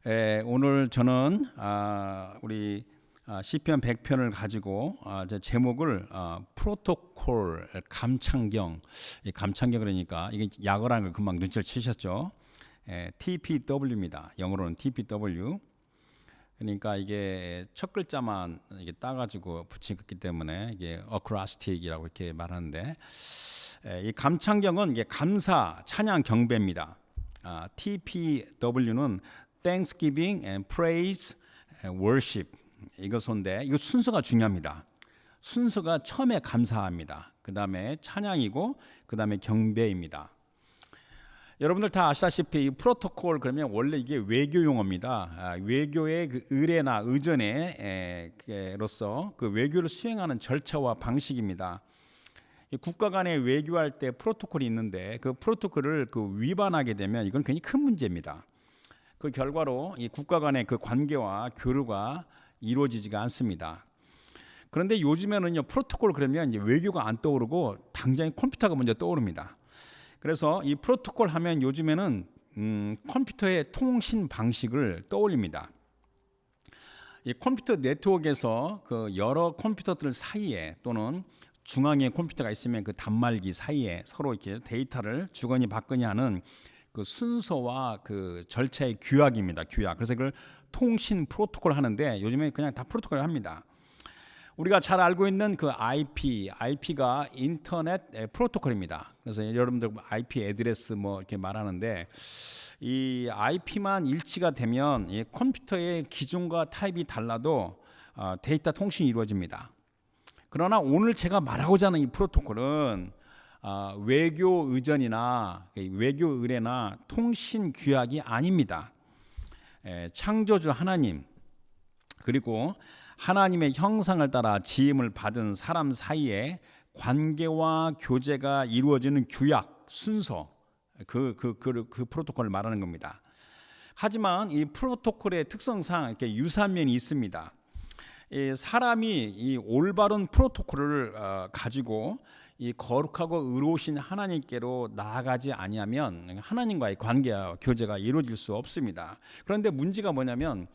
오늘 저는 우리 시편 100편을 가지고 제 제목을 프로토콜 감창경, 감창경 그러니까 이게 약어라는 걸 금방 눈치를 채셨죠. TPW입니다. 영어로는 TPW. 그러니까 이게 첫 글자만 이게 따가지고 붙이기 때문에 이게 어크라스틱이라고 이렇게 말하는데, 이 감창경은 이게 감사, 찬양, 경배입니다. TPW는 Thanksgiving and Praise and Worship. 이것인데 이거 순서가 중요합니다. 순서가 처음에 감사합니다. 그 다음에 찬양이고 그 다음에 경배입니다. 여러분들 다 아시다시피 이 프로토콜 그러면 원래 이게 외교 용어입니다. 외교의 그 의례나 의전에로서 그 외교를 수행하는 절차와 방식입니다. 이 국가 간에 외교할 때 프로토콜이 있는데 그 프로토콜을 위반하게 되면 이건 굉장히 큰 문제입니다. 그 결과로 이 국가 간의 그 관계와 교류가 이루어지지가 않습니다. 그런데 요즘에는요, 프로토콜 그러면 이제 외교가 안 떠오르고 당장에 컴퓨터가 먼저 떠오릅니다. 그래서 이 프로토콜 하면 요즘에는 컴퓨터의 통신 방식을 떠올립니다. 이 컴퓨터 네트워크에서 그 여러 컴퓨터들 사이에 또는 중앙에 컴퓨터가 있으면 그 단말기 사이에 서로 이렇게 데이터를 주거니 받거니 하는 그 순서와 그 절차의 규약입니다. 규약. 그래서 그걸 통신 프로토콜 하는데 요즘에 그냥 다 프로토콜을 합니다. 우리가 잘 알고 있는 그 IP가 인터넷 프로토콜입니다. 그래서 여러분들 IP 애드레스 뭐 이렇게 말하는데 이 IP만 일치가 되면 이 컴퓨터의 기종과 타입이 달라도 데이터 통신이 이루어집니다. 그러나 오늘 제가 말하고자 하는 이 프로토콜은 외교 의전이나 외교 의례나 통신 규약이 아닙니다. 창조주 하나님 그리고 하나님의 형상을 따라 지음을 받은 사람 사이에 관계와 교제가 이루어지는 규약, 순서, 그 프로토콜을 말하는 겁니다. 하지만 이 프로토콜의 특성상 이렇게 유사한 면이 있습니다. 이 사람이 이 올바른 프로토콜을 가지고 이 거룩하고 의로우신 하나님께로 나아가지 아니하면 하나님과의 관계와 교제가 이루어질 수 없습니다. 그런데 문제가 뭐냐면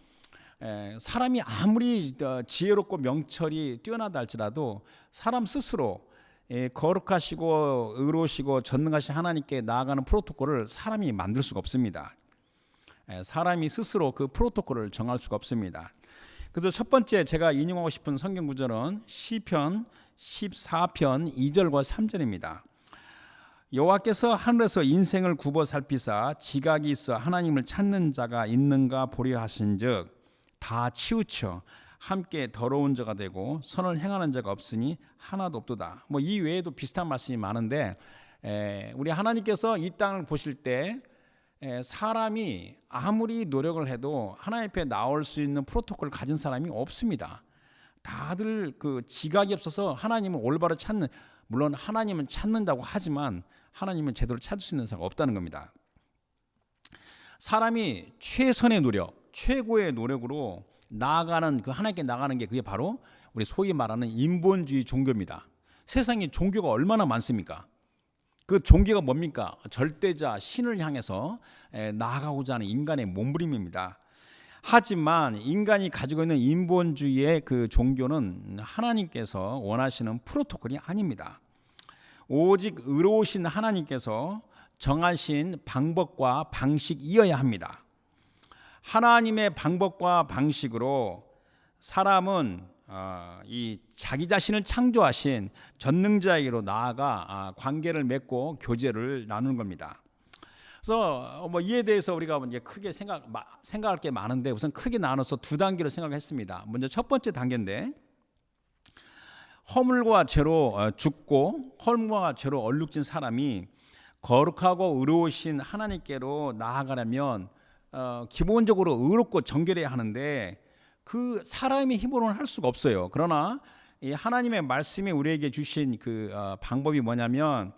사람이 아무리 지혜롭고 명철이 뛰어나다 할지라도 사람 스스로 거룩하시고 의로우시고 전능하신 하나님께 나아가는 프로토콜을 사람이 만들 수가 없습니다. 사람이 스스로 그 프로토콜을 정할 수가 없습니다. 그래서 첫 번째 제가 인용하고 싶은 성경 구절은 시편 14편 2절과 3절입니다. 여호와께서 하늘에서 인생을 굽어 살피사 지각이 있어 하나님을 찾는 자가 있는가 보려 하신즉 다 치우쳐 함께 더러운 자가 되고 선을 행하는 자가 없으니 하나도 없도다. 뭐 이 외에도 비슷한 말씀이 많은데 우리 하나님께서 이 땅을 보실 때 사람이 아무리 노력을 해도 하나님 앞에 나올 수 있는 프로토콜을 가진 사람이 없습니다. 다들 그 지각이 없어서 하나님을 올바로 찾는, 물론 하나님은 찾는다고 하지만 하나님은 제대로 찾을 수 있는 사람이 없다는 겁니다. 사람이 최선의 노력, 최고의 노력으로 나아가는 그 하나님께 나가는 게 그게 바로 우리 소위 말하는 인본주의 종교입니다. 세상에 종교가 얼마나 많습니까? 그 종교가 뭡니까? 절대자 신을 향해서 나아가고자 하는 인간의 몸부림입니다. 하지만 인간이 가지고 있는 인본주의의 그 종교는 하나님께서 원하시는 프로토콜이 아닙니다. 오직 의로우신 하나님께서 정하신 방법과 방식이어야 합니다. 하나님의 방법과 방식으로 사람은 이 자기 자신을 창조하신 전능자에게로 나아가 관계를 맺고 교제를 나누는 겁니다. 그래서 뭐 이에 대해서 우리가 이제 크게 생각할 게 많은데 우선 크게 나눠서 두 단계로 생각했습니다. 먼저 첫 번째 단계인데 허물과 죄로 죽고 허물과 죄로 얼룩진 사람이 거룩하고 의로우신 하나님께로 나아가려면 기본적으로 의롭고 정결해야 하는데 그 사람의 힘으로는 할 수가 없어요. 그러나 이 하나님의 말씀이 우리에게 주신 그 방법이 뭐냐면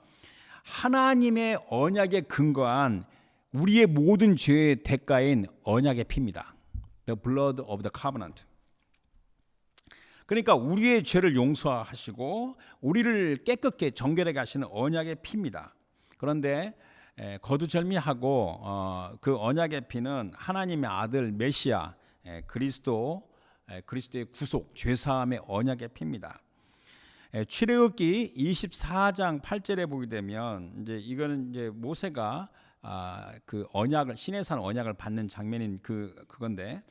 하나님의 언약에 근거한 우리의 모든 죄의 대가인 언약의 피입니다. The blood of the covenant. 그러니까 우리의 죄를 용서하시고 우리를 깨끗게 정결하게 하시는 언약의 피입니다. 그런데 거두절미하고 그 언약의 피는 하나님의 아들 메시아 그리스도의 구속 죄사함의 언약의 피입니다. 출애굽기 24장 8절에 보게 되면 이제 이거는 이제 모세가 그 언약을 시내산 언약을 받는 장면인 그건데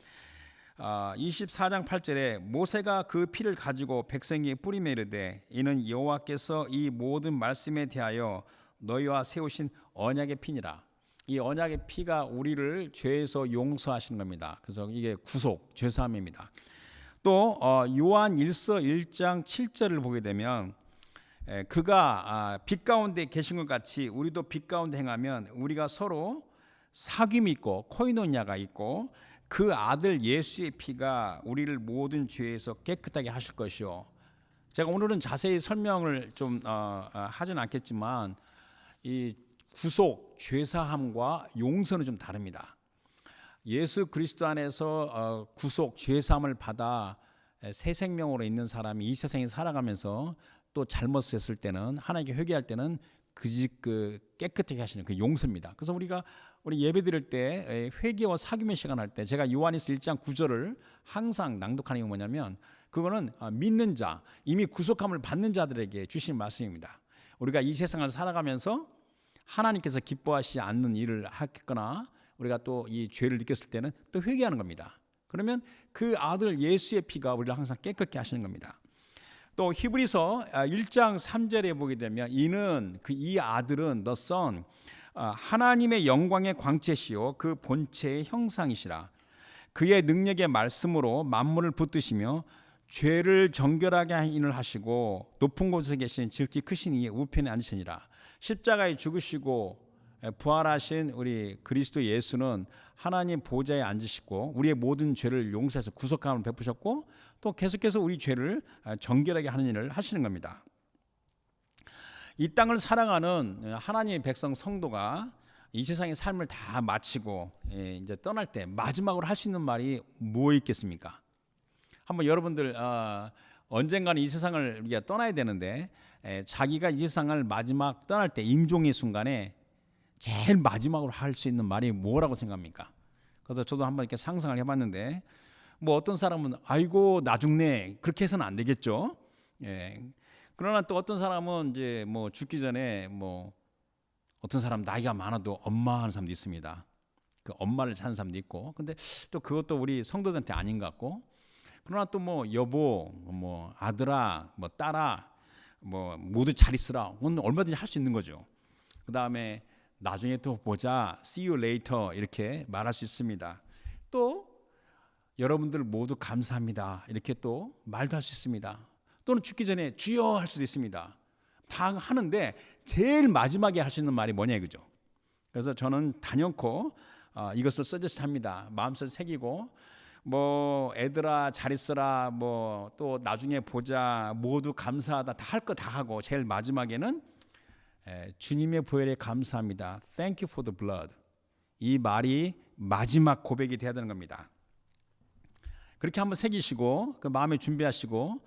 24장 8절에 모세가 그 피를 가지고 백성에게 뿌리며 이르되 이는 여호와께서 이 모든 말씀에 대하여 너희와 세우신 언약의 피니라. 이 언약의 피가 우리를 죄에서 용서하시는 겁니다. 그래서 이게 구속 죄사함입니다. 또 요한 1서 1장 7절을 보게 되면 그가 빛 가운데 계신 것 같이 우리도 빛 가운데 행하면 우리가 서로 사귐이 있고 코이노니아가 있고 그 아들 예수의 피가 우리를 모든 죄에서 깨끗하게 하실 것이요. 제가 오늘은 자세히 설명을 좀 하진 않겠지만 이 구속 죄사함과 용서는 좀 다릅니다. 예수 그리스도 안에서 구속 죄사함을 받아 새 생명으로 있는 사람이 이 세상에 살아가면서 또 잘못했을 때는 하나님께 회개할 때는 그 깨끗하게 하시는 그 용서입니다. 그래서 우리 예배 드릴 때 회개와 사귐의 시간 할 때 제가 요한일서 1장 9절을 항상 낭독하는 게 뭐냐면 그거는 믿는 자, 이미 구속함을 받는 자들에게 주신 말씀입니다. 우리가 이 세상을 살아가면서 하나님께서 기뻐하시지 않는 일을 하겠거나 우리가 또 이 죄를 느꼈을 때는 또 회개하는 겁니다. 그러면 그 아들 예수의 피가 우리를 항상 깨끗게 하시는 겁니다. 또 히브리서 1장 3절에 보게 되면 이는 이 아들은 the son 하나님의 영광의 광채시요 그 본체의 형상이시라. 그의 능력의 말씀으로 만물을 붙드시며 죄를 정결하게 하는 일을 하시고 높은 곳에 계신 지극히 크신 이의 우편에 앉으시니라. 십자가에 죽으시고 부활하신 우리 그리스도 예수는 하나님 보좌에 앉으시고 우리의 모든 죄를 용서해서 구속함을 베푸셨고 또 계속해서 우리 죄를 정결하게 하는 일을 하시는 겁니다. 이 땅을 살아가는 하나님의 백성 성도가 이 세상의 삶을 다 마치고 이제 떠날 때 마지막으로 할 수 있는 말이 뭐 있겠습니까? 한번 여러분들 언젠가는 이 세상을 우리가 떠나야 되는데 자기가 이 세상을 마지막 떠날 때 임종의 순간에 제일 마지막으로 할 수 있는 말이 뭐라고 생각합니까? 그래서 저도 한번 이렇게 상상을 해봤는데 뭐 어떤 사람은 아이고 나 죽네 그렇게 해서는 안 되겠죠. 그러나 또 어떤 사람은 이제 뭐 죽기 전에 뭐 어떤 사람 나이가 많아도 엄마 하는 사람도 있습니다. 그 엄마를 찾는 사람도 있고, 근데 또 그것도 우리 성도들한테 아닌 것 같고, 그러나 또 뭐 여보, 뭐 아들아, 뭐 딸아, 뭐 모두 잘 있으라, 그건 얼마든지 할 수 있는 거죠. 그 다음에 나중에 또 보자, see you later 이렇게 말할 수 있습니다. 또 여러분들 모두 감사합니다 이렇게 또 말도 할 수 있습니다. 또는 죽기 전에 주여 할 수도 있습니다. 다 하는데 제일 마지막에 할 수 있는 말이 뭐냐 이거죠. 그래서 저는 단연코 이것을 서제스트합니다. 마음속에 새기고 뭐 애들아 잘 있어라, 뭐 또 나중에 보자, 모두 감사하다, 다 할 거 다 하고 제일 마지막에는 주님의 보혈에 감사합니다. Thank you for the blood. 이 말이 마지막 고백이 돼야 되는 겁니다. 그렇게 한번 새기시고 그 마음에 준비하시고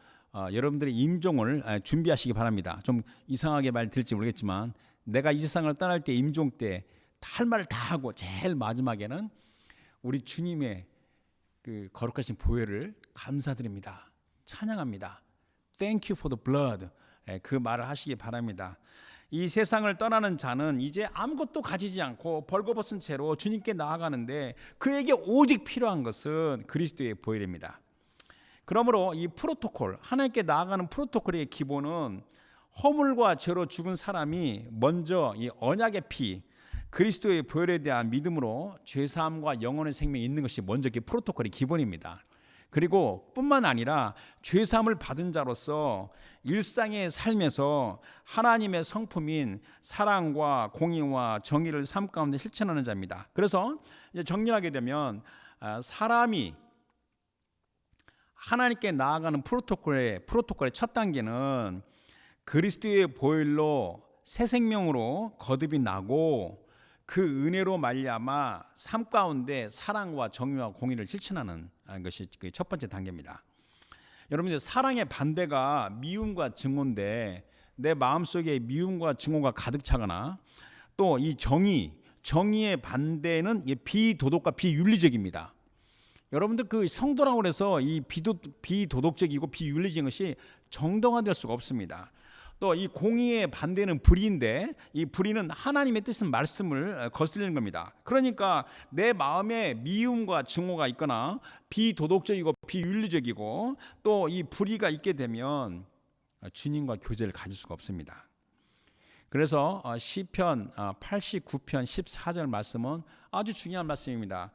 여러분들의 임종을 준비하시기 바랍니다. 좀 이상하게 말 들을지 모르겠지만 내가 이 세상을 떠날 때 임종 때 할 말을 다 하고 제일 마지막에는 우리 주님의 그 거룩하신 보혈을 감사드립니다. 찬양합니다. Thank you for the blood. 그 말을 하시기 바랍니다. 이 세상을 떠나는 자는 이제 아무것도 가지지 않고 벌거벗은 채로 주님께 나아가는데 그에게 오직 필요한 것은 그리스도의 보혈입니다. 그러므로 이 프로토콜, 하나님께 나아가는 프로토콜의 기본은 허물과 죄로 죽은 사람이 먼저 이 언약의 피, 그리스도의 보혈에 대한 믿음으로 죄사함과 영혼의 생명이 있는 것이 먼저 그 프로토콜의 기본입니다. 그리고 뿐만 아니라 죄사함을 받은 자로서 일상의 삶에서 하나님의 성품인 사랑과 공의와 정의를 삶 가운데 실천하는 자입니다. 그래서 이제 정리하게 되면 사람이 하나님께 나아가는 프로토콜의 첫 단계는 그리스도의 보혈로 새 생명으로 거듭이 나고 그 은혜로 말미암아 삶 가운데 사랑과 정의와 공의를 실천하는 것이 그 첫 번째 단계입니다. 여러분들 사랑의 반대가 미움과 증오인데 내 마음속에 미움과 증오가 가득 차거나 또 이 정의의 반대는 비도덕과 비윤리적입니다. 여러분들 그 성도라고 해서 이 비도덕적이고 비윤리적인 것이 정당화될 수가 없습니다. 또 이 공의의 반대는 불의인데 이 불의는 하나님의 뜻은 말씀을 거스르는 겁니다. 그러니까 내 마음에 미움과 증오가 있거나 비도덕적이고 비윤리적이고 또 이 불의가 있게 되면 주님과 교제를 가질 수가 없습니다. 그래서 시편 89편 14절 말씀은 아주 중요한 말씀입니다.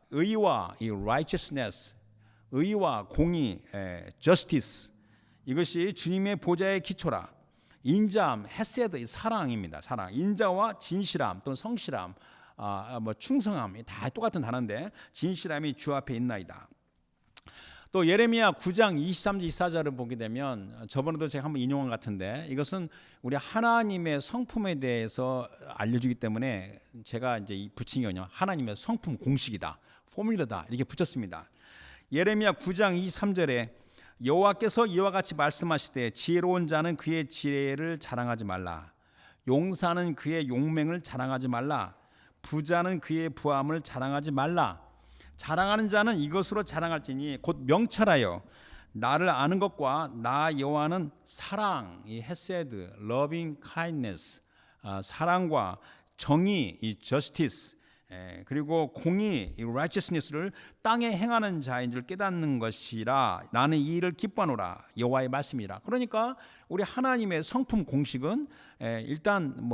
의와 이 righteousness, 의와 공의, justice, 이것이 주님의 보좌의 기초라. 인자함, 헤세드, 사랑입니다. 사랑, 인자와 진실함 또는 성실함, 충성함이 다 똑같은 단어인데 진실함이 주 앞에 있나이다. 또 예레미야 9장 23절 24절을 보게 되면 저번에도 제가 한번 인용한 것 같은데 이것은 우리 하나님의 성품에 대해서 알려주기 때문에 제가 이제 붙인 게 뭐냐면 하나님의 성품 공식이다, 포뮬러다 이렇게 붙였습니다. 예레미야 9장 23절에 여호와께서 이와 같이 말씀하시되 지혜로운 자는 그의 지혜를 자랑하지 말라, 용사는 그의 용맹을 자랑하지 말라, 부자는 그의 부함을 자랑하지 말라. 자랑하는 자는 이것으로 자랑할지니 곧 명철하여 나를 아는 것과 나 여호와는 사랑, 이 헤세드, loving kindness, 사랑과 정의, 이 justice, 그리고 공의, 이 righteousness를 땅에 행하는 자인 줄 깨닫는 것이라. 나는 이 일을 기뻐하노라. 여호와의 말씀이라. 그러니까 우리 하나님의 성품 공식은 일단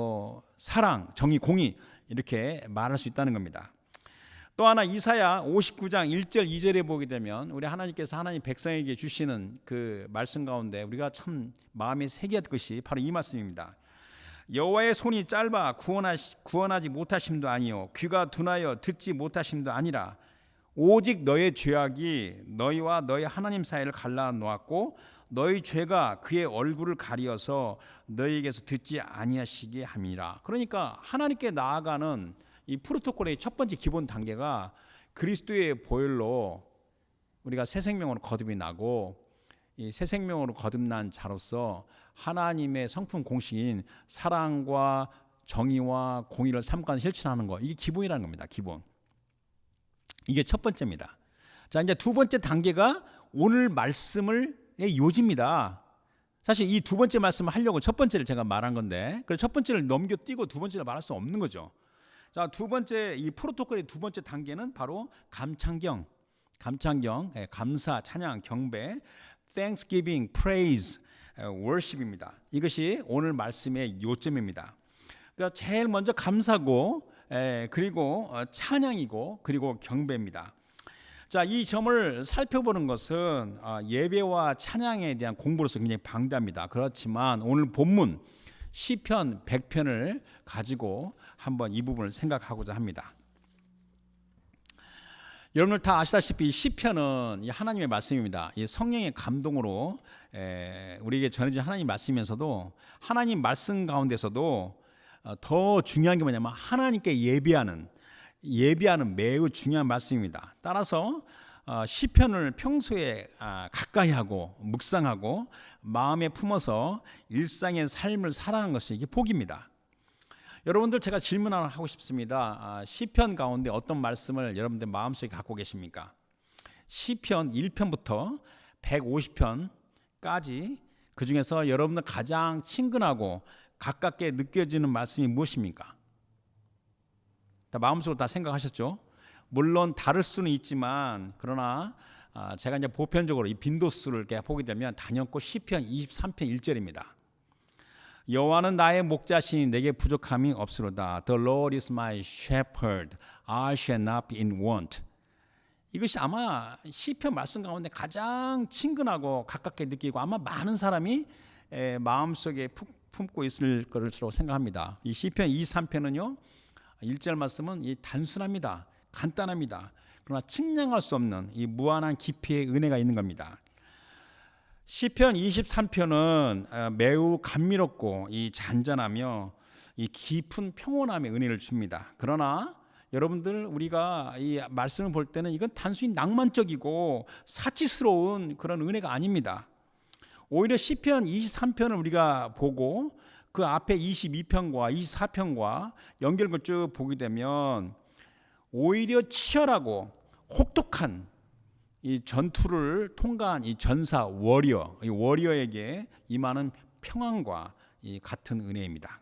사랑, 정의, 공의 이렇게 말할 수 있다는 겁니다. 또 하나 이사야 59장 1절 2절에 보게 되면 우리 하나님께서 하나님 백성에게 주시는 그 말씀 가운데 우리가 참 마음에 새겨야 할 것이 바로 이 말씀입니다. 여호와의 손이 짧아 구원하지 못하심도 아니요 귀가 둔하여 듣지 못하심도 아니라 오직 너의 죄악이 너희와 너희 하나님 사이를 갈라 놓았고 너희 죄가 그의 얼굴을 가리어서 너희에게서 듣지 아니하시게 함이라. 그러니까 하나님께 나아가는 이 프로토콜의 첫 번째 기본 단계가 그리스도의 보혈로 우리가 새 생명으로 거듭이 나고 이 새 생명으로 거듭난 자로서 하나님의 성품 공식인 사랑과 정의와 공의를 삼가는 실천하는 거, 이게 기본이라는 겁니다. 기본. 이게 첫 번째입니다. 자, 이제 두 번째 단계가 오늘 말씀의 요지입니다. 사실 이 두 번째 말씀을 하려고 첫 번째를 제가 말한 건데, 그래서 첫 번째를 넘겨뛰고 두 번째를 말할 수 없는 거죠. 자, 두 번째 이 프로토콜의 두 번째 단계는 바로 감창경, 감사, 찬양, 경배, thanksgiving, praise, worship입니다. 이것이 오늘 말씀의 요점입니다. 그러니까 제일 먼저 감사고, 그리고 찬양이고, 그리고 경배입니다. 자, 이 점을 살펴보는 것은 예배와 찬양에 대한 공부로서 굉장히 방대합니다. 그렇지만 오늘 본문 시편 100편을 가지고 한번 이 부분을 생각하고자 합니다. 여러분들 다 아시다시피 이 시편은 하나님의 말씀입니다. 이 성령의 감동으로 우리에게 전해진 하나님 말씀이면서도 하나님 말씀 가운데서도 더 중요한 게 뭐냐면 하나님께 예배하는 매우 중요한 말씀입니다. 따라서 시편을 평소에 가까이 하고 묵상하고 마음에 품어서 일상의 삶을 살아가는 것이 이게 복입니다. 여러분들 제가 질문 하나 하고 싶습니다. 시편 가운데 어떤 말씀을 여러분들 마음속에 갖고 계십니까? 시편 1편부터 150편까지 그 중에서 여러분들 가장 친근하고 가깝게 느껴지는 말씀이 무엇입니까? 다 마음속으로 다 생각하셨죠? 물론 다를 수는 있지만 그러나 제가 이제 보편적으로 이 빈도수를 이렇게 보게 되면 단연코 시편 23편 1절입니다. 여호와는 나의 목자시니 내게 부족함이 없으로다. The Lord is my shepherd, I shall not be in want. 이것이 아마 시편 말씀 가운데 가장 친근하고 가깝게 느끼고 아마 많은 사람이 마음속에 품고 있을 것으로 생각합니다. 이 시편 23편은요 1절 말씀은 이 단순합니다. 간단합니다. 그러나 측량할 수 없는 이 무한한 깊이의 은혜가 있는 겁니다. 시편 23편은 매우 감미롭고 이 잔잔하며 이 깊은 평온함의 은혜를 줍니다. 그러나 여러분들 우리가 이 말씀을 볼 때는 이건 단순히 낭만적이고 사치스러운 그런 은혜가 아닙니다. 오히려 시편 23편을 우리가 보고 그 앞에 22편과 24편과 연결을 쭉 보게 되면 오히려 치열하고 혹독한 이 전투를 통과한 이 전사 워리어, 이 워리어에게 임하는 평안과 이 같은 은혜입니다.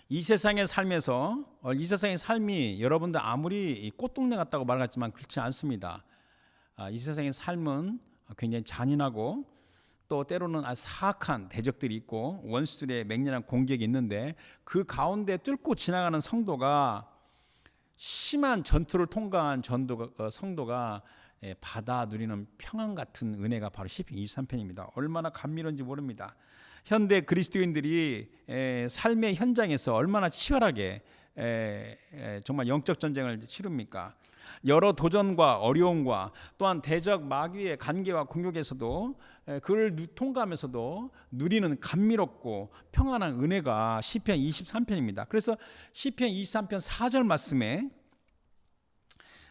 이 세상의 삶에서 이 세상의 삶이 여러분들 아무리 꽃동네 같다고 말하지만 그렇지 않습니다. 이 세상의 삶은 굉장히 잔인하고 또 때로는 사악한 대적들이 있고 원수들의 맹렬한 공격이 있는데 그 가운데 뚫고 지나가는 성도가 심한 전투를 통과한 성도가 받아 누리는 평안 같은 은혜가 바로 시편 23편입니다. 얼마나 감미로운지 모릅니다. 현대 그리스도인들이 삶의 현장에서 얼마나 치열하게 정말 영적 전쟁을 치릅니까? 여러 도전과 어려움과 또한 대적 마귀의 간계와 공격에서도 그를 통과하면서도 누리는 감미롭고 평안한 은혜가 시편 23편입니다. 그래서 시편 23편 4절 말씀에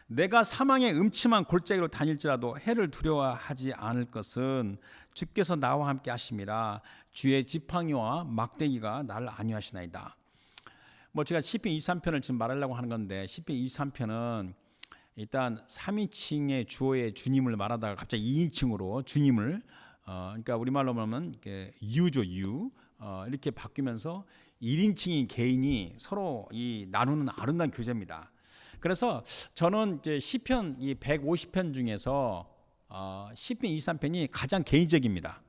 내가 사망의 음침한 골짜기로 다닐지라도 해를 두려워하지 않을 것은 주께서 나와 함께 하심이라 주의 지팡이와 막대기가 나를 안위하시나이다. 제가 시편 23편을 지금 말하려고 하는 건데 시편 23편은 일단 3인칭의 주어의 주님을 말하다가 갑자기 2인칭으로 주님을 그러니까 우리말로 보면 유죠 유 이렇게 바뀌면서 1인칭인 개인이 서로 이 나누는 아름다운 교제입니다. 그래서 저는 이제 시편 이 150편 중에서 시편 23편이 가장 개인적입니다.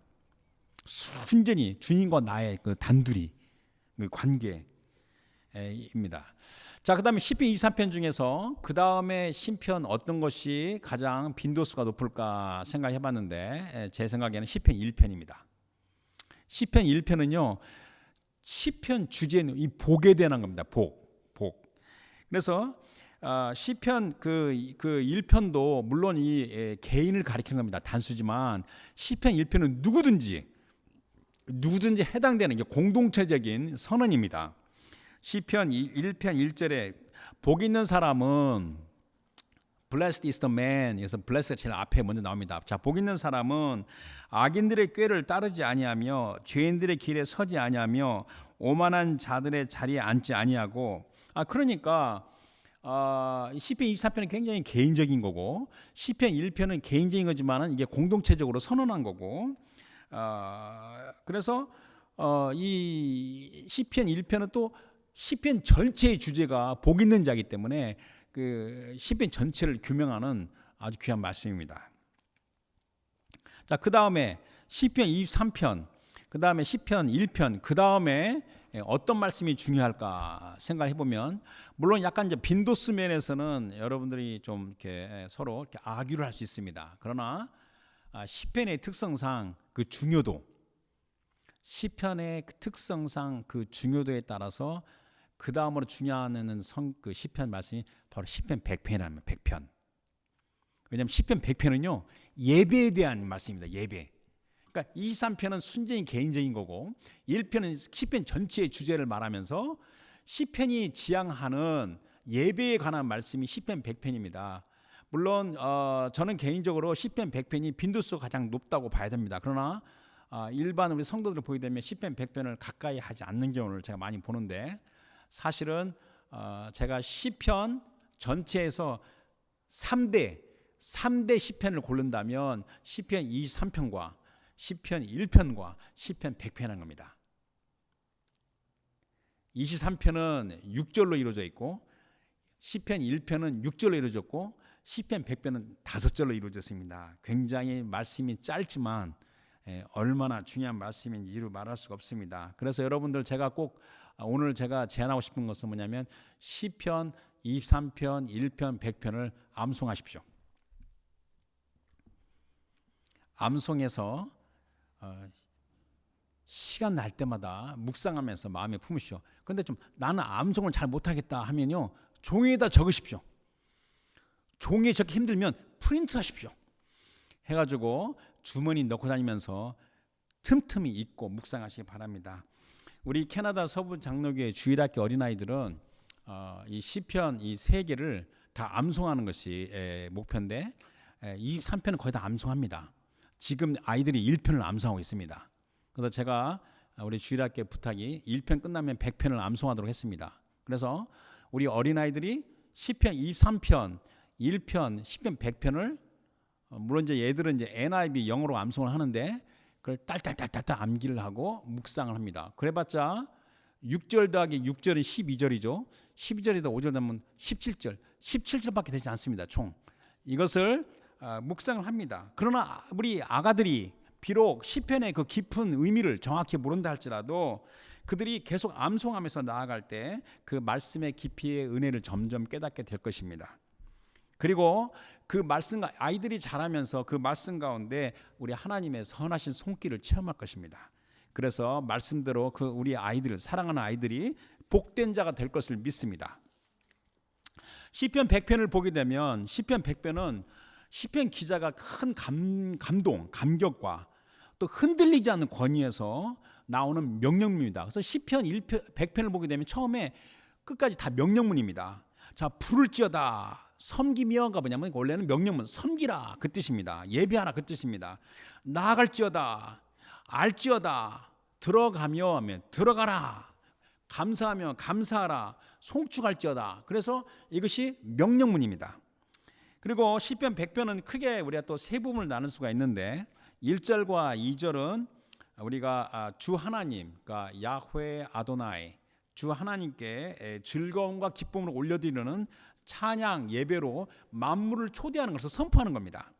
순전히 주님과 나의 그 단둘이 그 관계입니다. 자, 그다음에 시편 23편 중에서 그 다음에 시편 어떤 것이 가장 빈도수가 높을까 생각해봤는데 제 생각에는 시편 1편입니다. 시편 1편은요, 시편 주제는 이 복에 대한 겁니다. 복. 그래서 시편 그 1편도 물론 이 개인을 가리키는 겁니다. 단수지만 시편 1편은 누구든지 해당되는 게 공동체적인 선언입니다. 시편 1편 1절에 복 있는 사람은 Blessed is the man. 그래서 blessed 제일 앞에 먼저 나옵니다. 자, 복 있는 사람은 악인들의 꾀를 따르지 아니하며 죄인들의 길에 서지 아니하며 오만한 자들의 자리에 앉지 아니하고 그러니까 시편 24편은 굉장히 개인적인 거고 시편 1편은 개인적인 거지만 이게 공동체적으로 선언한 거고 그래서 이 시편 1편은 또 시편 전체의 주제가 복 있는 자이기 때문에 그 시편 전체를 규명하는 아주 귀한 말씀입니다. 자, 그 다음에 시편 23편, 그 다음에 시편 1편, 그 다음에 어떤 말씀이 중요할까 생각해 보면 물론 약간 이제 빈도수 면에서는 여러분들이 좀 이렇게 서로 이렇게 아규를 할 수 있습니다. 그러나 시편의 특성상 그 중요도, 시편의 특성상 그 중요도에 따라서 그 다음으로 중요한 그 시편 말씀이 바로 시편 100편이라면 100편. 왜냐하면 시편 100편은요 예배에 대한 말씀입니다. 예배. 그러니까 23편은 순전히 개인적인 거고 1편은 시편 전체의 주제를 말하면서 시편이 지향하는 예배에 관한 말씀이 시편 100편입니다. 물론 저는 개인적으로 시편 100편이 빈도수가 가장 높다고 봐야 됩니다. 그러나 일반 우리 성도들을 보게 되면 시편 100편을 가까이 하지 않는 경우를 제가 많이 보는데 사실은 제가 시편 전체에서 3대 시편을 고른다면 시편 23편과 시편 1편과 시편 100편인 겁니다. 23편은 6절로 이루어져 있고 시편 1편은 6절로 이루어졌고 시편 100편은 5절로 이루어졌습니다. 굉장히 말씀이 짧지만 얼마나 중요한 말씀인지 이루 말할 수가 없습니다. 그래서 여러분들 제가 꼭 오늘 제가 제안하고 싶은 것은 뭐냐면 시편 23편, 1편, 100편을 암송하십시오. 암송해서 시간 날 때마다 묵상하면서 마음에 품으시오. 근데 좀 나는 암송을 잘 못하겠다 하면요 종이에다 적으십시오. 종이에 적기 힘들면 프린트 하십시오. 해가지고 주머니 넣고 다니면서 틈틈이 읽고 묵상하시기 바랍니다. 우리 캐나다 서부 장로교회 주일학교 어린아이들은 이 시편 이 세 개를 다 암송하는 것이 목표인데 23편은 거의 다 암송합니다. 지금 아이들이 1편을 암송하고 있습니다. 그래서 제가 우리 주일학교 부탁이 1편 끝나면 100편을 암송하도록 했습니다. 그래서 우리 어린아이들이 시편 23편, 1편, 시편 100편을 물론 이제 얘들은 이제 NIV 영어로 암송을 하는데 그걸 딸딸딸딸 암기를 하고 묵상을 합니다. 그래봤자 6절 더하기 6절은 12절이죠. 12절에다 5절 되면 17절, 17절밖에 되지 않습니다. 총 이것을 묵상을 합니다. 그러나 우리 아가들이 비록 시편의 그 깊은 의미를 정확히 모른다 할지라도 그들이 계속 암송하면서 나아갈 때 그 말씀의 깊이의 은혜를 점점 깨닫게 될 것입니다. 그리고 그 말씀, 아이들이 자라면서 그 말씀 가운데 우리 하나님의 선하신 손길을 체험할 것입니다. 그래서 말씀대로 그 우리 아이들, 사랑하는 아이들이 복된 자가 될 것을 믿습니다. 시편 100편을 보게 되면 시편 100편은 시편 기자가 큰 감동, 감격과 또 흔들리지 않는 권위에서 나오는 명령문입니다. 그래서 시편 100편을 보게 되면 처음에 끝까지 다 명령문입니다. 자, 부를지어다 섬기며가 뭐냐면 원래는 명령문 섬기라 그 뜻입니다. 예배하라 그 뜻입니다. 나아갈지어다 알지어다 들어가며 하면 들어가라 감사하며 감사하라 송축할지어다. 그래서 이것이 명령문입니다. 그리고 시편 100편은 크게 우리가 또 세 부분을 나눌 수가 있는데 1절과 2절은 우리가 주 하나님, 그러니까 야훼 아도나이, 주 하나님께 즐거움과 기쁨을 올려드리는 찬양 예배로 만물을 초대하는 것을 선포하는 겁니다.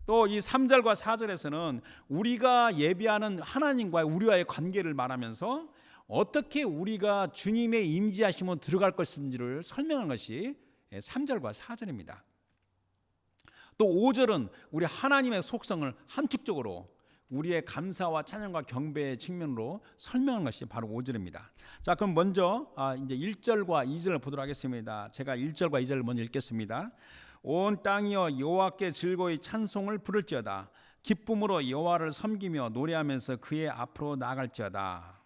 또 이 3절과 4절에서는 우리가 예배하는 하나님과의 우리와의 관계를 말하면서 어떻게 우리가 주님의 임재하심으로 들어갈 것인지를 설명한 것이 3절과 4절입니다. 또 5절은 우리 하나님의 속성을 함축적으로 우리의 감사와 찬양과 경배의 측면으로 설명한 것이 바로 5절입니다. 자, 그럼 먼저 이제 1절과 2절을 보도록 하겠습니다. 제가 1절과 2절을 먼저 읽겠습니다. 온 땅이여 여호와께 즐거이 찬송을 부를지어다. 기쁨으로 여호와를 섬기며 노래하면서 그의 앞으로 나아갈지어다.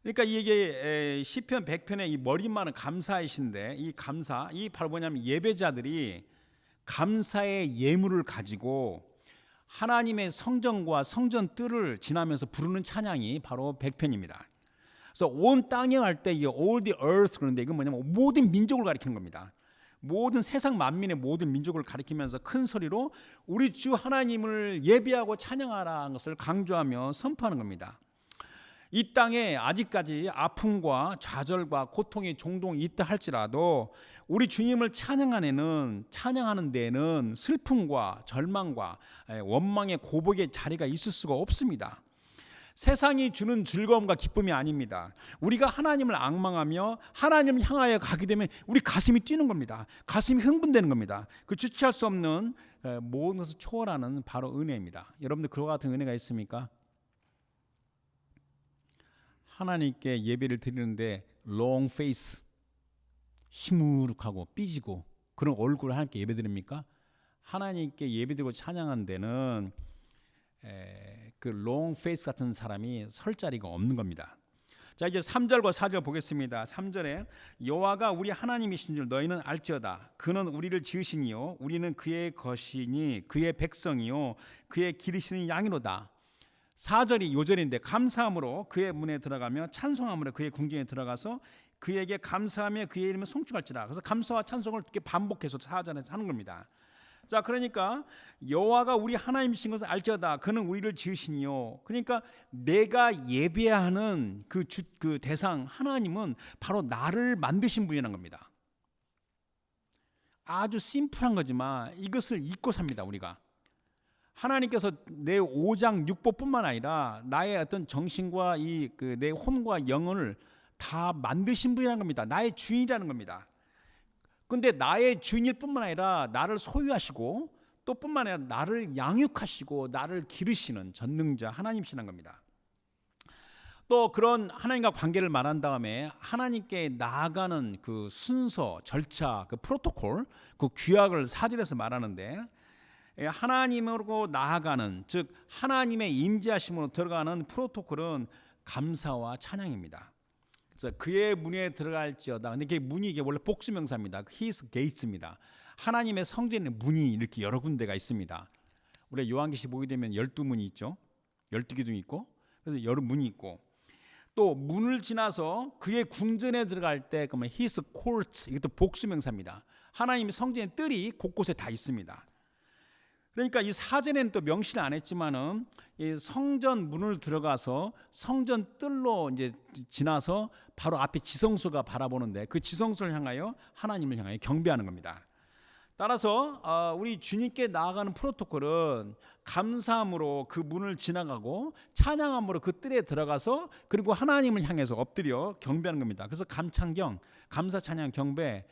그러니까 이게 시편 100편의 이 머릿말은 감사이신데 이 감사, 이 바로 뭐냐면 예배자들이 감사의 예물을 가지고 하나님의 성전과 성전 뜰을 지나면서 부르는 찬양이 바로 100편입니다. 그래서 온 땅에 할 때 이 all the earth 그런데 이건 뭐냐면 모든 민족을 가리키는 겁니다. 모든 세상 만민의 모든 민족을 가리키면서 큰 소리로 우리 주 하나님을 예배하고 찬양하라는 것을 강조하며 선포하는 겁니다. 이 땅에 아직까지 아픔과 좌절과 고통이 종종 있다 할지라도 우리 주님을 찬양하는 데에는 슬픔과 절망과 원망의 고백의 자리가 있을 수가 없습니다. 세상이 주는 즐거움과 기쁨이 아닙니다. 우리가 하나님을 앙망하며 하나님을 향하여 가게 되면 우리 가슴이 뛰는 겁니다. 가슴이 흥분되는 겁니다. 그 주체할 수 없는 모든 것을 초월하는 바로 은혜입니다. 여러분들 그와 같은 은혜가 있습니까? 하나님께 예배를 드리는데 long face, 시무룩하고 삐지고 그런 얼굴을 하나님께 예배 드립니까? 하나님께 예배 드리고 찬양하는 데는 그 long face 같은 사람이 설 자리가 없는 겁니다. 자, 이제 3절과 4절 보겠습니다. 3절에 여호와가 우리 하나님이신 줄 너희는 알지어다. 그는 우리를 지으시니요 우리는 그의 것이니 그의 백성이요 그의 기르시는 양이로다. 4절이 요절인데 감사함으로 그의 문에 들어가며 찬송함으로 그의 궁전에 들어가서 그에게 감사하며 그의 이름을 송축할지라. 그래서 감사와 찬송을 이렇게 반복해서 4절에서 하는 겁니다. 자, 그러니까 여호와가 우리 하나님이신 것을 알지어다. 그는 우리를 지으시니요. 그러니까 내가 예배하는 그 대상 하나님은 바로 나를 만드신 분이라는 겁니다. 아주 심플한 거지만 이것을 잊고 삽니다. 우리가 하나님께서 내 오장 육보뿐만 아니라 나의 어떤 정신과 내 혼과 영혼을 다 만드신 분이라는 겁니다. 나의 주인이라는 겁니다. 근데 나의 주인일 뿐만 아니라 나를 소유하시고 또 뿐만 아니라 나를 양육하시고 나를 기르시는 전능자 하나님이시라는 겁니다. 또 그런 하나님과 관계를 말한 다음에 하나님께 나아가는 그 순서, 절차, 그 프로토콜, 그 규약을 4절에서 말하는데 하나님으로 나아가는, 즉 하나님의 임재하심으로 들어가는 프로토콜은 감사와 찬양입니다. 그래서 그의 문에 들어갈지어다. 근데 이게 문이 이게 원래 복수명사입니다. His gates입니다. 하나님의 성전에 문이 이렇게 여러 군데가 있습니다. 우리 요한계시 보게 되면 12문이 있죠. 12기둥이 있고 그래서 여러 문이 있고, 또 문을 지나서 그의 궁전에 들어갈 때 그러면 his courts, 이것도 복수명사입니다. 하나님의 성전의 뜰이 곳곳에 다 있습니다. 그러니까 이 사전에는 또 명시를 안 했지만은 이 성전 문을 들어가서 성전 뜰로 이제 지나서 바로 앞에 지성소가 바라보는데 그 지성소를 향하여 하나님을 향하여 경배하는 겁니다. 따라서 우리 주님께 나아가는 프로토콜은 감사함으로 그 문을 지나가고 찬양함으로 그 뜰에 들어가서 그리고 하나님을 향해서 엎드려 경배하는 겁니다. 그래서 감찬경, 감사 찬양 경배,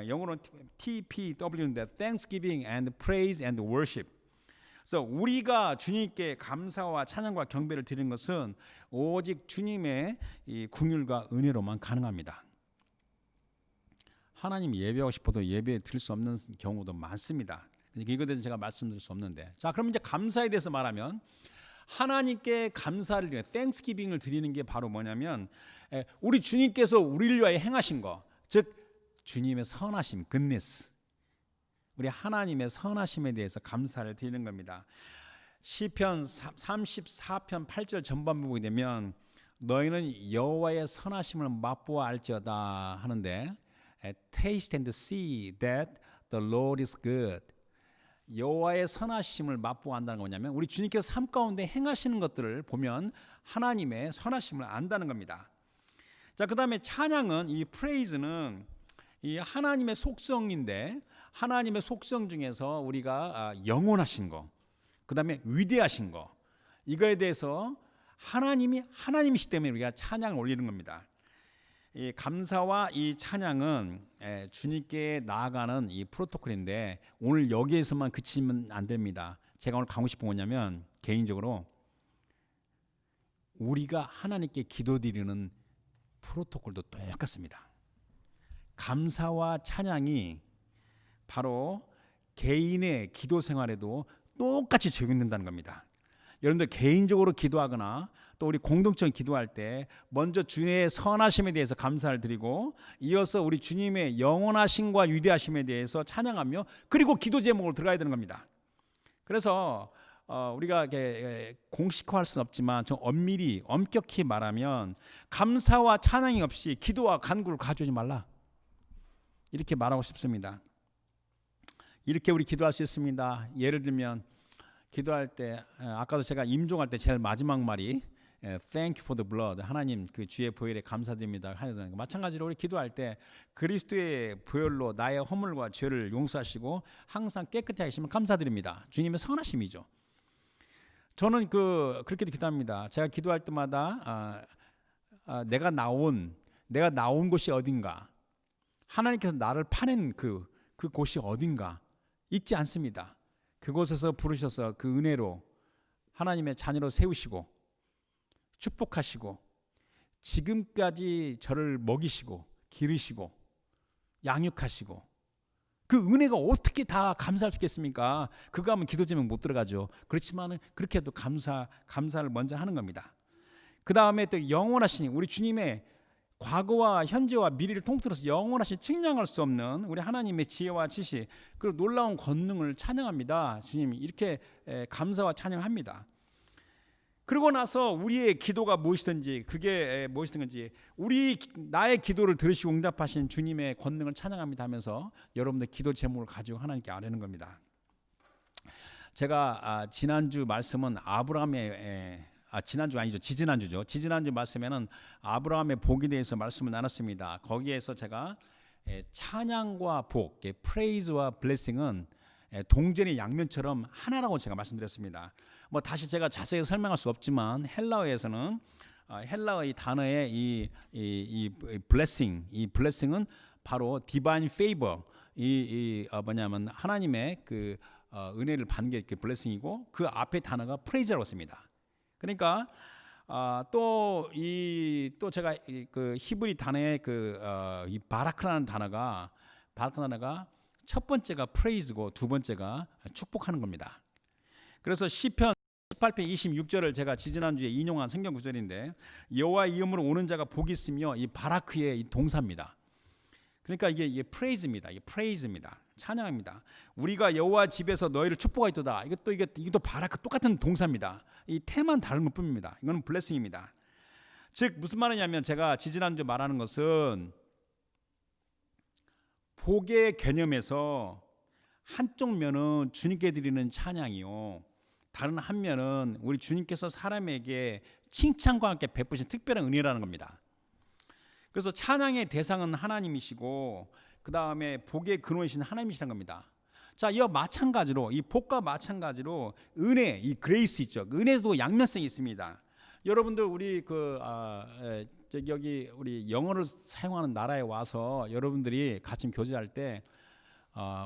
영어로는 TPW인데 Thanksgiving and Praise and Worship. 그래서 우리가 주님께 감사와 찬양과 경배를 드리는 것은 오직 주님의 이 긍휼과 은혜로만 가능합니다. 하나님 예배하고 싶어도 예배 드릴 수 없는 경우도 많습니다. 이거에 대해서 제가 말씀드릴 수 없는데, 자, 그럼 이제 감사에 대해서 말하면 하나님께 감사를 드리는 땡스기빙을 드리는 게 바로 뭐냐면 우리 주님께서 우리를 위하여 행하신 거, 즉 주님의 선하심, goodness, 우리 하나님의 선하심에 대해서 감사를 드리는 겁니다. 시편 34편 8절 전반부 보게 되면 너희는 여호와의 선하심을 맛보아 알지어다 하는데 taste and see that the Lord is good. 여호와의 선하심을 맛보아 안다는 건 뭐냐면 우리 주님께서 삶 가운데 행하시는 것들을 보면 하나님의 선하심을 안다는 겁니다. 자, 그다음에 찬양은 이 praise는 이 하나님의 속성인데 하나님의 속성 중에서 우리가 영원하신 거, 그다음에 위대하신 거, 이거에 대해서 하나님이 하나님이시기 때문에 우리가 찬양을 올리는 겁니다. 이 감사와 이 찬양은 주님께 나아가는 이 프로토콜인데 오늘 여기에서만 그치면 안 됩니다. 제가 오늘 가고 싶은 거냐면 개인적으로 우리가 하나님께 기도드리는 프로토콜도 똑같습니다. 감사와 찬양이 바로 개인의 기도 생활에도 똑같이 적용된다는 겁니다. 여러분들 개인적으로 기도하거나 또 우리 공동체로 기도할 때 먼저 주님의 선하심에 대해서 감사를 드리고 이어서 우리 주님의 영원하심과 위대하심에 대해서 찬양하며 그리고 기도 제목으로 들어가야 되는 겁니다. 그래서 우리가 공식화할 수는 없지만 좀 엄밀히 엄격히 말하면 감사와 찬양이 없이 기도와 간구를 가져오지 말라, 이렇게 말하고 싶습니다. 이렇게 우리 기도할 수 있습니다. 예를 들면 기도할 때 아까도 제가 임종할 때 제일 마지막 말이 Thank you for the blood. 하나님 그 주의 보혈에 감사드립니다 하는 거. 마찬가지로 우리 기도할 때 그리스도의 보혈로 나의 허물과 죄를 용서하시고 항상 깨끗하게 하시면 감사드립니다. 주님의 선하심이죠. 저는 그렇게도 기도합니다. 제가 기도할 때마다 내가 나온 곳이 어딘가, 하나님께서 나를 파낸 그 곳이 어딘가 잊지 않습니다. 그곳에서 부르셔서 그 은혜로 하나님의 자녀로 세우시고 축복하시고 지금까지 저를 먹이시고 기르시고 양육하시고 그 은혜가 어떻게 다 감사할 수 있겠습니까? 그거 하면 기도 제목 못 들어가죠. 그렇지만 그렇게 해도 감사를 먼저 하는 겁니다. 그 다음에 또 영원하신 우리 주님의 과거와 현재와 미래를 통틀어서 영원하신 측량할 수 없는 우리 하나님의 지혜와 지식 그리고 놀라운 권능을 찬양합니다. 주님 이렇게 감사와 찬양합니다. 그러고 나서 우리의 기도가 무엇이든지 그게 무엇이든지 나의 기도를 들으시고 응답하신 주님의 권능을 찬양합니다 하면서 여러분들 기도 제목을 가지고 하나님께 아뢰는 겁니다. 제가 지난주 말씀은 지난주 아니죠. 지지난주죠. 지지난주 말씀에는 아브라함의 복에 대해서 말씀을 나눴습니다. 거기에서 제가 찬양과 복, 프레이즈와 블레싱은 동전의 양면처럼 하나라고 제가 말씀드렸습니다. 다시 제가 자세히 설명할 수 없지만 헬라어에서는 헬라어의 단어의 이 blessing, 이 blessing은 바로 divine favor, 뭐냐면 하나님의 그 은혜를 받는 게 blessing이고 그 앞에 단어가 praise라고 씁니다. 그러니까 또 제가 그 히브리 단어의 이 바라크라는 단어가 첫 번째가 praise고 두 번째가 축복하는 겁니다. 그래서 시편 18편 26절을 제가 지지난주에 인용한 성경 구절인데 여호와의 이름으로 오는 자가 복이 있으며 이 바라크의 이 동사입니다. 그러니까 이게 praise입니다. 이게 praise입니다. 찬양입니다. 우리가 여호와 집에서 너희를 축복하였도다. 이것도 바라크 똑같은 동사입니다. 이 태만 다른 것뿐입니다. 이거는 blessing입니다. 즉 무슨 말이냐면 제가 지지난주 말하는 것은 복의 개념에서 한쪽 면은 주님께 드리는 찬양이요, 다른 한 면은 우리 주님께서 사람에게 칭찬과 함께 베푸신 특별한 은혜라는 겁니다. 그래서 찬양의 대상은 하나님이시고 그 다음에 복의 근원이신 하나님이시라는 겁니다. 자, 이와 마찬가지로 이 복과 마찬가지로 은혜, 이 그레이스 있죠. 은혜도 양면성이 있습니다. 여러분들 우리 여기 우리 영어를 사용하는 나라에 와서 여러분들이 같이 교제할 때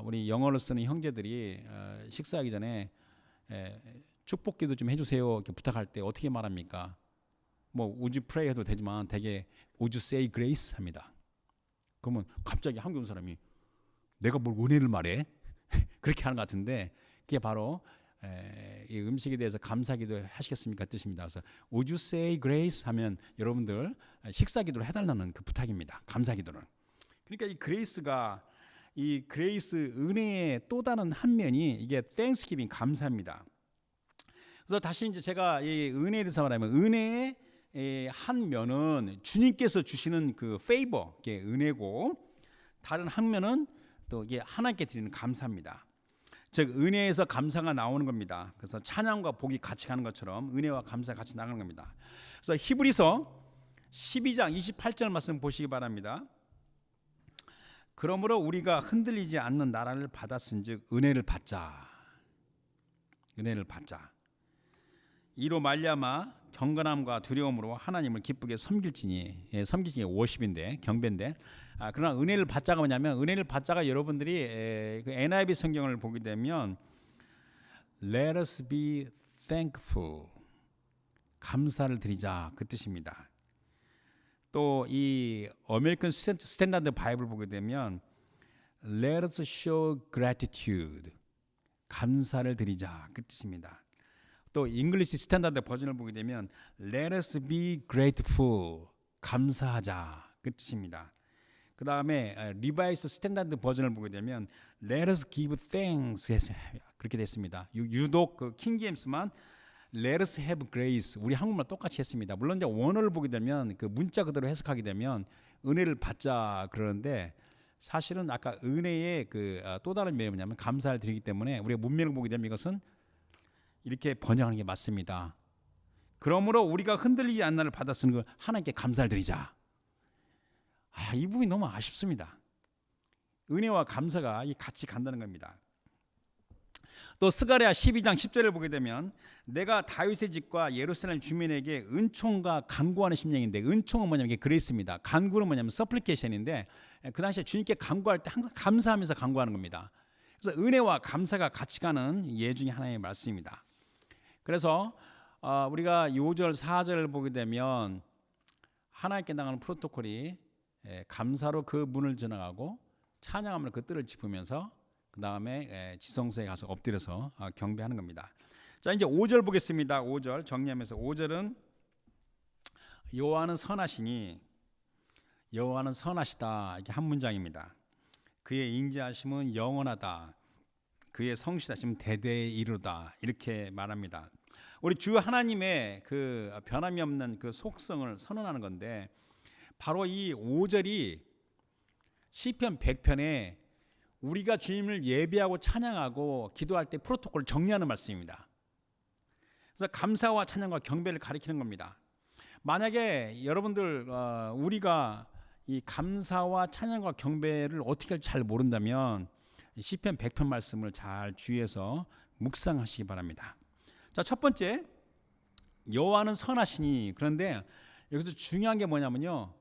우리 영어를 쓰는 형제들이 식사하기 전에 축복기도 좀 해주세요 이렇게 부탁할 때 어떻게 말합니까? 뭐 would you pray 해도 되지만 되게 would you say grace 합니다. 그러면 갑자기 한국 사람이 내가 뭘 은혜를 말해? 그렇게 하는 것 같은데 그게 바로 이 음식에 대해서 감사기도 하시겠습니까 뜻입니다. 그래서 would you say grace 하면 여러분들 식사기도를 해달라는 그 부탁입니다. 감사기도를. 그러니까 이 그레이스가 이 그레이스 은혜의 또 다른 한 면이 이게 땡스기빙 감사입니다. 그래서 다시 이제 제가 이 은혜에 대해서 말하면 은혜의 한 면은 주님께서 주시는 그 페이버, 이게 은혜고 다른 한 면은 또 이게 하나님께 드리는 감사입니다. 즉 은혜에서 감사가 나오는 겁니다. 그래서 찬양과 복이 같이 가는 것처럼 은혜와 감사가 같이 나가는 겁니다. 그래서 히브리서 12장 28절 말씀 보시기 바랍니다. 그러므로 우리가 흔들리지 않는 나라를 받았은즉 은혜를 받자. 은혜를 받자. 이로 말미암아 경건함과 두려움으로 하나님을 기쁘게 섬길지니, 섬기지니 50인데 경배인데, 그러나 은혜를 받자가 뭐냐면 은혜를 받자가 여러분들이 그 NIV 성경을 보게 되면 Let us be thankful, 감사를 드리자 그 뜻입니다. 또 이 아메리칸 스탠다드 바이블 보게 되면 Let us show gratitude, 감사를 드리자 그 뜻입니다. 또 잉글리시 스탠다드 버전을 보게 되면 Let us be grateful, 감사하자 그 뜻입니다. 그 다음에 리바이스 스탠다드 버전을 보게 되면 Let us give thanks 그렇게 됐습니다. 유독 그 킹제임스만 Let us have grace, 우리 한국말 똑같이 했습니다. 물론 이제 원어를 보게 되면 그 문자 그대로 해석하게 되면 은혜를 받자 그러는데 사실은 아까 은혜의 그 또 다른 면이 뭐냐면 감사를 드리기 때문에 우리가 문맥을 보게 되면 이것은 이렇게 번역하는 게 맞습니다. 그러므로 우리가 흔들리지 않는 날을 받았으니 그 하나님께 감사를 드리자. 이 부분이 너무 아쉽습니다. 은혜와 감사가 같이 간다는 겁니다. 또 스가랴 12장 10절을 보게 되면 내가 다윗의 집과 예루살렘 주민에게 은총과 간구하는 심령인데, 은총은 뭐냐면 이게 그레이스입니다. 간구는 뭐냐면 서플리케이션인데 그 당시에 주님께 간구할 때 항상 감사하면서 간구하는 겁니다. 그래서 은혜와 감사가 같이 가는 예 중에 하나의 말씀입니다. 그래서 우리가 5절 4절을 보게 되면 하나님께 나가는 프로토콜이 감사로 그 문을 지나가고 찬양하면 그 뜰을 짚으면서 그 다음에 지성소에 가서 엎드려서 경배하는 겁니다. 자, 이제 5절 보겠습니다. 5절 정리하면서 5절은 여호와는 선하시니, 여호와는 선하시다, 이게 한 문장입니다. 그의 인자하심은 영원하다, 그의 성실하심은 대대에 이르다, 이렇게 말합니다. 우리 주 하나님의 그 변함이 없는 그 속성을 선언하는 건데 바로 이 5절이 시편 100편에 우리가 주님을 예배하고 찬양하고 기도할 때 프로토콜을 정리하는 말씀입니다. 그래서 감사와 찬양과 경배를 가리키는 겁니다. 만약에 여러분들 우리가 이 감사와 찬양과 경배를 어떻게 할지 잘 모른다면 시편 100편 말씀을 잘 주의해서 묵상하시기 바랍니다. 자, 첫 번째, 여호와는 선하시니. 그런데 여기서 중요한 게 뭐냐면요,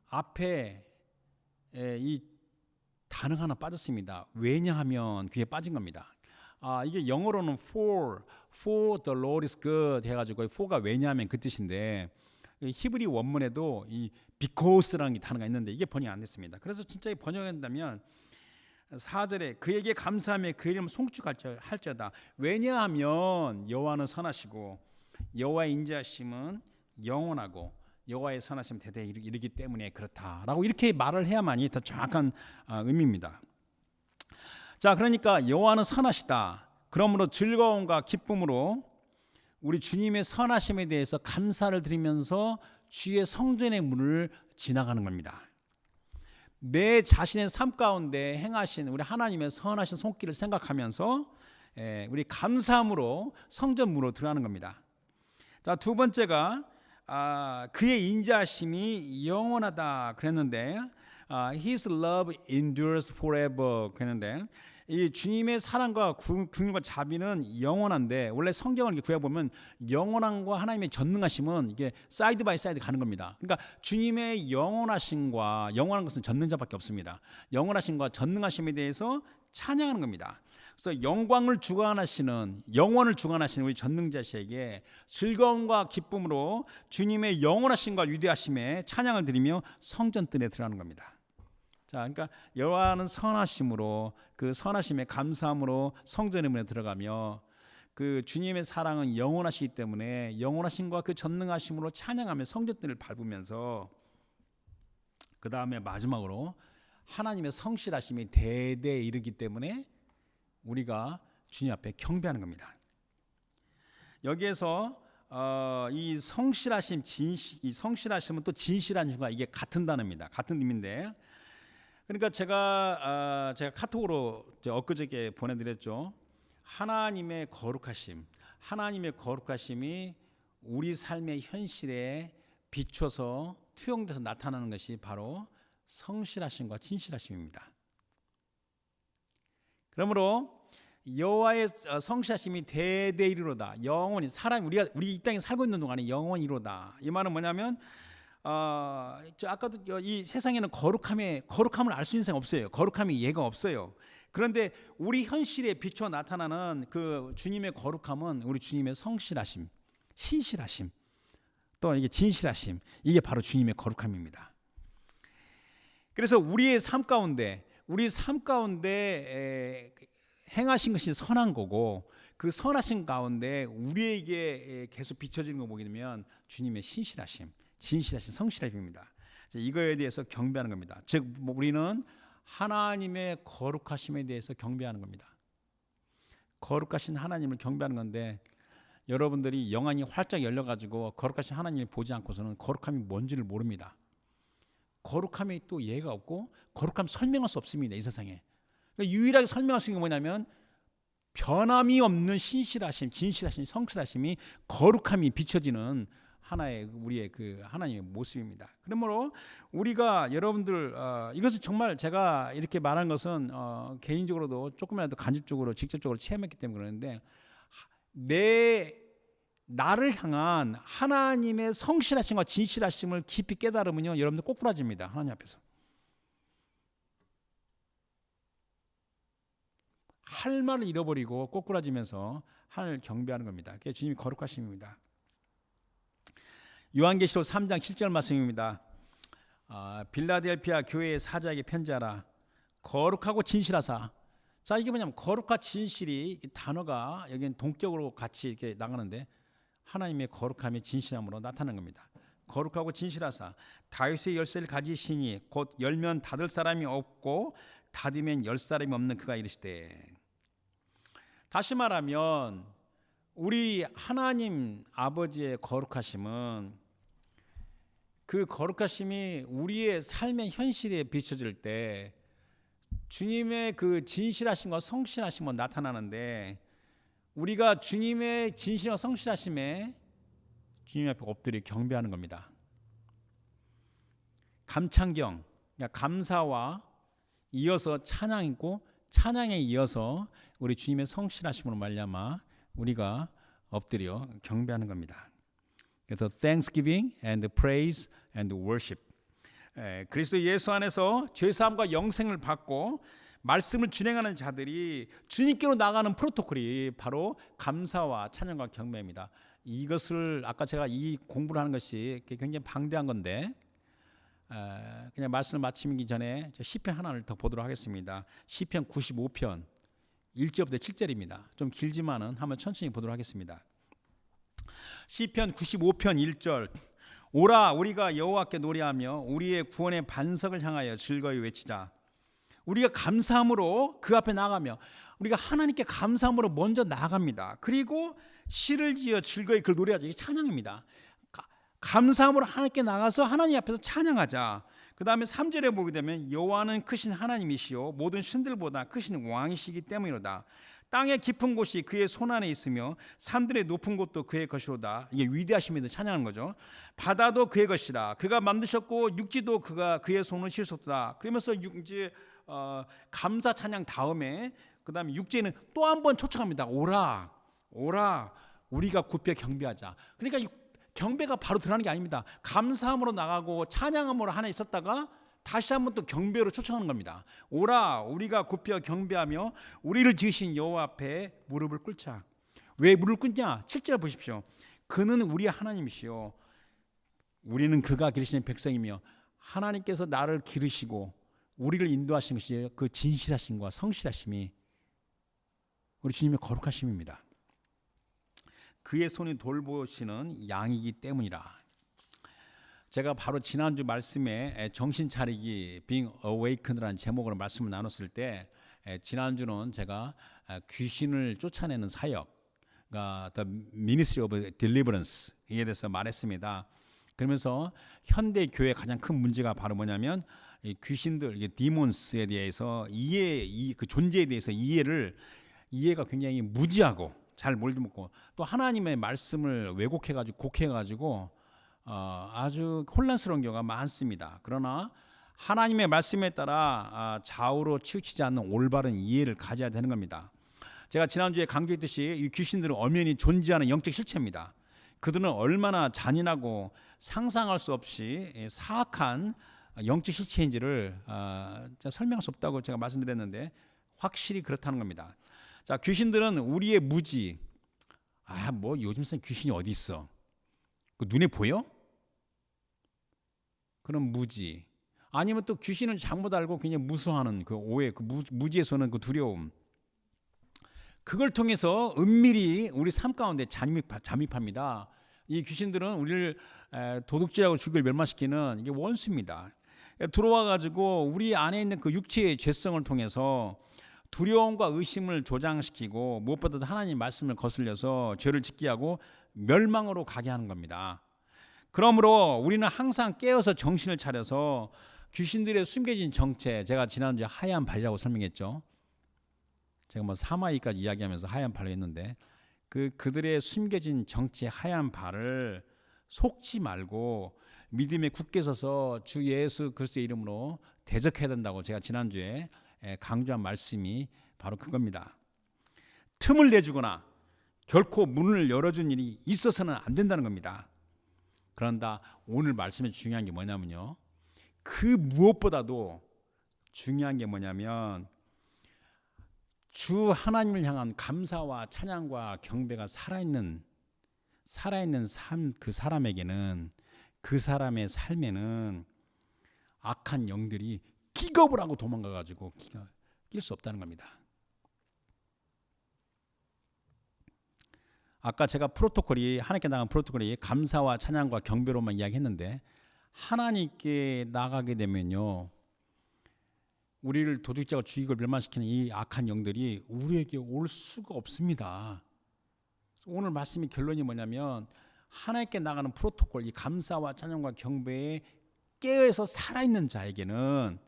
앞에 이 단어 하나 빠졌습니다. 왜냐하면 그게 빠진 겁니다. 이게 영어로는 for the Lord is good 해가지고 for가 왜냐하면 그 뜻인데 히브리 원문에도 이 because라는 단어가 있는데 이게 번역 안 됐습니다. 그래서 진짜 번역한다면 4절에 그에게 감사하며 그 이름을 송축할지어다. 왜냐하면 여호와는 선하시고 여호와의 인자하심은 영원하고 여호와의 선하심 대대에 이르기 때문에 그렇다라고 이렇게 말을 해야만이 더 정확한 의미입니다. 자, 그러니까 여호와는 선하시다. 그러므로 즐거움과 기쁨으로 우리 주님의 선하심에 대해서 감사를 드리면서 주의 성전의 문을 지나가는 겁니다. 내 자신의 삶 가운데 행하신 우리 하나님의 선하신 손길을 생각하면서 우리 감사함으로 성전 문으로 들어가는 겁니다. 자, 두 번째가 그의 인자하심이 영원하다 그랬는데 His love endures forever 그랬는데 이 주님의 사랑과 긍휼과 자비는 영원한데 원래 성경을 이렇게 구해보면 영원함과 하나님의 전능하심은 이게 사이드 바이 사이드 가는 겁니다. 그러니까 주님의 영원하심과 영원한 것은 전능자밖에 없습니다. 영원하심과 전능하심에 대해서 찬양하는 겁니다. 그래서 영광을 주관하시는 영원을 주관하시는 우리 전능자시에게 즐거움과 기쁨으로 주님의 영원하심과 위대하심에 찬양을 드리며 성전뜰에 들어가는 겁니다. 자, 그러니까 여호와는 선하심으로 그 선하심에 감사함으로 성전의 문에 들어가며 그 주님의 사랑은 영원하시기 때문에 영원하심과 그 전능하심으로 찬양하며 성전뜰을 밟으면서 그 다음에 마지막으로 하나님의 성실하심이 대대에 이르기 때문에 우리가 주님 앞에 경배하는 겁니다. 여기에서 이 성실하심, 이 성실하심은 또 진실한 과 이게 같은 단어입니다. 같은 의미인데, 그러니까 제가 카톡으로 엊그저께 보내드렸죠. 하나님의 거룩하심이 우리 삶의 현실에 비춰서 투영돼서 나타나는 것이 바로 성실하심과 진실하심입니다. 그러므로 여호와의 성실하심이 대대이로다. 영원히 우리 이 땅에 살고 있는 동안에 영원히 이로다. 이 말은 뭐냐면 아까도 이 세상에는 거룩함을 알 수 있는 사람 없어요. 거룩함이 예가 없어요. 그런데 우리 현실에 비춰 나타나는 그 주님의 거룩함은 우리 주님의 성실하심, 신실하심, 또 이게 진실하심, 이게 바로 주님의 거룩함입니다. 그래서 우리 삶 가운데 행하신 것이 선한 거고 그 선하신 가운데 우리에게 계속 비춰지는 거 보게 되면 주님의 신실하심, 진실하신 성실하심입니다. 이거에 대해서 경배하는 겁니다. 즉 우리는 하나님의 거룩하심에 대해서 경배하는 겁니다. 거룩하신 하나님을 경배하는 건데 여러분들이 영안이 활짝 열려가지고 거룩하신 하나님을 보지 않고서는 거룩함이 뭔지를 모릅니다. 거룩함이 또 예가 없고 거룩함 설명할 수 없습니다. 이 세상에. 그러니까 유일하게 설명할 수 있는 게 뭐냐면 변함이 없는 신실하심, 진실하심, 성실하심이 거룩함이 비춰지는 하나의 우리의 그 하나님의 모습입니다. 그러므로 우리가 여러분들 이것은 정말 제가 이렇게 말한 것은 개인적으로도 조금이라도 간접적으로 직접적으로 체험했기 때문에 그러는데 나를 향한 하나님의 성실하심과 진실하심을 깊이 깨달으면요 여러분들 꼬꾸라집니다. 하나님 앞에서 할 말을 잃어버리고 꼬꾸라지면서 하나님을 경배하는 겁니다. 그게 주님이 거룩하심입니다. 요한계시록 3장 7절 말씀입니다. 빌라델피아 교회의 사자에게 편지하라. 거룩하고 진실하사. 자, 이게 뭐냐면 거룩과 진실이 단어가 여기는 동격으로 같이 이렇게 나가는데 하나님의 거룩함이 진실함으로 나타나는 겁니다. 거룩하고 진실하사 다윗의 열쇠를 가지시니 곧 열면 닫을 사람이 없고 닫으면 열 사람이 없는 그가 이르시되. 다시 말하면 우리 하나님 아버지의 거룩하심은 그 거룩하심이 우리의 삶의 현실에 비춰질 때 주님의 그 진실하심과 성실하심은 나타나는데 우리가 주님의 진실과 성실하심에 주님 앞에 엎드려 경배하는 겁니다. 감창경, 그러니까 감사와 이어서 찬양이고 찬양에 이어서 우리 주님의 성실하심으로 말미암아 우리가 엎드려 경배하는 겁니다. 그래서 thanksgiving and praise and worship. 그리스도 예수 안에서 죄사함과 영생을 받고 말씀을 진행하는 자들이 주님께로 나가는 프로토콜이 바로 감사와 찬양과 경배입니다. 이것을 아까 제가 이 공부를 하는 것이 굉장히 방대한 건데 그냥 말씀을 마치기 전에 시편 하나를 더 보도록 하겠습니다. 시편 95편 1절부터 7절입니다. 좀 길지만은 한번 천천히 보도록 하겠습니다. 시편 95편 1절. 오라 우리가 여호와께 노래하며 우리의 구원의 반석을 향하여 즐거이 외치자. 우리가 감사함으로 그 앞에 나가며 우리가 하나님께 감사함으로 먼저 나갑니다. 그리고 시를 지어 즐거이 그 노래하자. 이게 찬양입니다. 감사함으로 하나님께 나가서 하나님 앞에서 찬양하자. 그 다음에 3절에 보게 되면 여호와는 크신 하나님이시요 모든 신들보다 크신 왕이시기 때문이로다. 땅의 깊은 곳이 그의 손 안에 있으며 산들의 높은 곳도 그의 것이로다. 이게 위대하심에도 찬양하는 거죠. 바다도 그의 것이라. 그가 만드셨고 육지도 그가 그의 손을 씻었다. 그러면서 육지 감사 찬양 다음에 그 다음에 육지에는 또 한 번 초청합니다. 오라 오라 우리가 굽혀 경배하자. 그러니까 이 경배가 바로 드러나는 게 아닙니다. 감사함으로 나가고 찬양함으로 하나 있었다가 다시 한번 또 경배로 초청하는 겁니다. 오라 우리가 굽혀 경배하며 우리를 지으신 여호와 앞에 무릎을 꿇자. 왜 무릎을 꿇냐? 7절 보십시오. 그는 우리의 하나님이시요 우리는 그가 기르시는 백성이며 하나님께서 나를 기르시고 우리를 인도하신 것이 그 진실하심과 성실하심이 우리 주님의 거룩하심입니다. 그의 손이 돌보시는 양이기 때문이라. 제가 바로 지난주 말씀에 정신 차리기 Being Awakened라는 제목으로 말씀을 나눴을 때 지난주는 제가 귀신을 쫓아내는 사역, 그러니까 The Ministry of Deliverance에 대해서 말했습니다. 그러면서 현대 교회의 가장 큰 문제가 바로 뭐냐면 이 귀신들, 이게 디몬스에 대해서 그 존재에 대해서 이해가 굉장히 무지하고 잘 몰지 못하고 또 하나님의 말씀을 왜곡해가지고 곡해가지고 아주 혼란스러운 경우가 많습니다. 그러나 하나님의 말씀에 따라 좌우로 치우치지 않는 올바른 이해를 가져야 되는 겁니다. 제가 지난주에 강조했듯이 이 귀신들은 엄연히 존재하는 영적 실체입니다. 그들은 얼마나 잔인하고 상상할 수 없이 사악한 영적 실체인지를 설명할 수 없다고 제가 말씀드렸는데 확실히 그렇다는 겁니다. 자, 귀신들은 우리의 무지. 뭐 요즘 생 귀신이 어디 있어? 그 눈에 보여? 그런 무지. 아니면 또 귀신을 잘못 알고 그냥 무서워하는 그 오해, 그 무지에서는 그 두려움. 그걸 통해서 은밀히 우리 삶 가운데 잠입합니다. 이 귀신들은 우리를 도둑질하고 죽일 멸망시키는 이게 원수입니다. 들어와 가지고 우리 안에 있는 그 육체의 죄성을 통해서 두려움과 의심을 조장시키고 무엇보다도 하나님 말씀을 거슬려서 죄를 짓게 하고 멸망으로 가게 하는 겁니다. 그러므로 우리는 항상 깨어서 정신을 차려서 귀신들의 숨겨진 정체, 제가 지난주에 하얀 발이라고 설명했죠. 제가 뭐 사마이까지 이야기하면서 하얀 발을 했는데 그들의 숨겨진 정체 하얀 발을 속지 말고 믿음에 굳게 서서 주 예수 그리스도의 이름으로 대적해야 된다고 제가 지난주에 강조한 말씀이 바로 그겁니다. 틈을 내주거나 결코 문을 열어준 일이 있어서는 안 된다는 겁니다. 그런다 오늘 말씀에 중요한 게 뭐냐면요. 그 무엇보다도 중요한 게 뭐냐면 주 하나님을 향한 감사와 찬양과 경배가 살아있는 삶, 그 사람에게는 그 사람의 삶에는 악한 영들이 기겁을 하고 도망가가지고 낄 수 없다는 겁니다. 아까 제가 하나님께 나간 프로토콜이 감사와 찬양과 경배로만 이야기했는데 하나님께 나가게 되면요. 우리를 도둑질하고 죽이고 멸망시키는 이 악한 영들이 우리에게 올 수가 없습니다. 오늘 말씀의 결론이 뭐냐면 하나님께 나가는 프로토콜, 이 감사와 찬양과 경배에 깨어서 살아있는 자에게는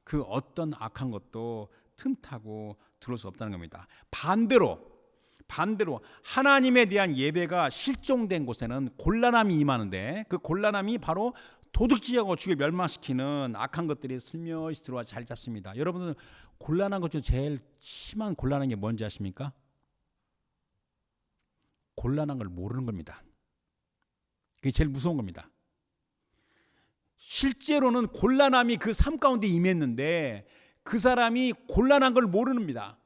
그 어떤 악한 것도 틈타고 들어올 수 없다는 겁니다. 반대로 하나님에 대한 예배가 실종된 곳에는 곤란함이 임하는데 그 곤란함이 바로 도둑질하고 죽여 멸망시키는 악한 것들이 슬며시 들어와 자리 잡습니다. 여러분은 곤란한 것 중 제일 심한 곤란한 게 뭔지 아십니까? 곤란한 걸 모르는 겁니다. 그게 제일 무서운 겁니다. 실제로는 곤란함이 그 삶 가운데 임했는데 그 사람이 곤란한 걸 모르는입니다.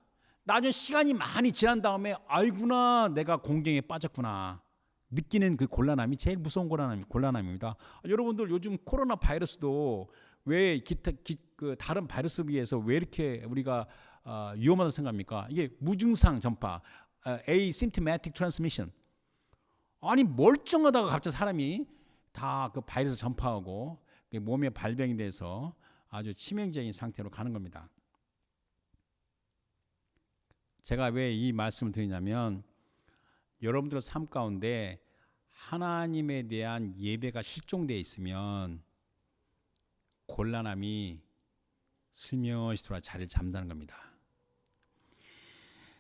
나중에 시간이 많이 지난 다음에 아이구나 내가 공경에 빠졌구나 느끼는 그 곤란함이 제일 무서운 곤란함입니다. 여러분들 요즘 코로나 바이러스도 왜 그 다른 바이러스에 비해서 왜 이렇게 우리가 위험하다고 생각합니까? 이게 무증상 전파, asymptomatic transmission. 아니 멀쩡하다가 갑자기 사람이 다 그 바이러스 전파하고 몸에 발병이 돼서 아주 치명적인 상태로 가는 겁니다. 제가 왜 이 말씀을 드리냐면 여러분들 삶 가운데 하나님에 대한 예배가 실종되어 있으면 곤란함이 슬며시 들어와 자리를 잡는다는 겁니다.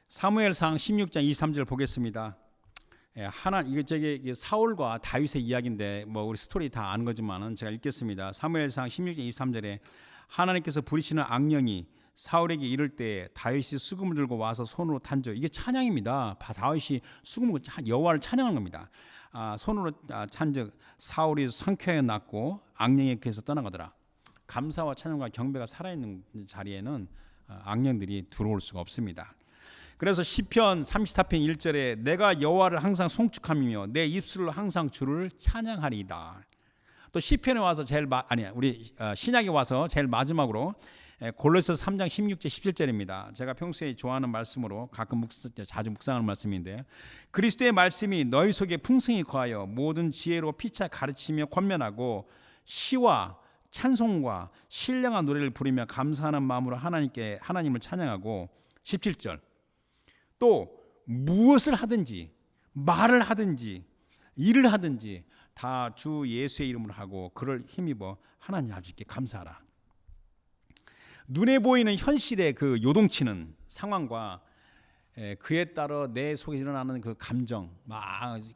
사무엘상 16장 23절 보겠습니다. 이게 사울과 다윗의 이야기인데 뭐 우리 스토리 다 아는 거지만은 제가 읽겠습니다. 사무엘상 16장 23절에 하나님께서 부리시는 악령이 사울에게 이를 때 다윗이 수금을 들고 와서 손으로 탄저. 이게 찬양입니다. 다윗이 수금을 여호와를 찬양하는 겁니다. 손으로 찬즉 사울이 상쾌하여 났고 악령의 귀에서 떠나가더라. 감사와 찬양과 경배가 살아있는 자리에는 악령들이 들어올 수가 없습니다. 그래서 시편 34편 1절에 내가 여호와를 항상 송축하며 내 입술로 항상 주를 찬양하리이다. 또 시편에 와서 우리 신약에 와서 제일 마지막으로 골로새서 3장 16절 17절입니다. 제가 평소에 좋아하는 말씀으로 가끔 자주 묵상하는 말씀인데 그리스도의 말씀이 너희 속에 풍성히 거하여 모든 지혜로 피차 가르치며 권면하고 시와 찬송과 신령한 노래를 부르며 감사하는 마음으로 하나님을 찬양하고 17절 또 무엇을 하든지 말을 하든지 일을 하든지 다 주 예수의 이름으로 하고 그를 힘입어 하나님 아버지께 감사하라. 눈에 보이는 현실의 그 요동치는 상황과 그에 따라 내 속에 일어나는 그 감정,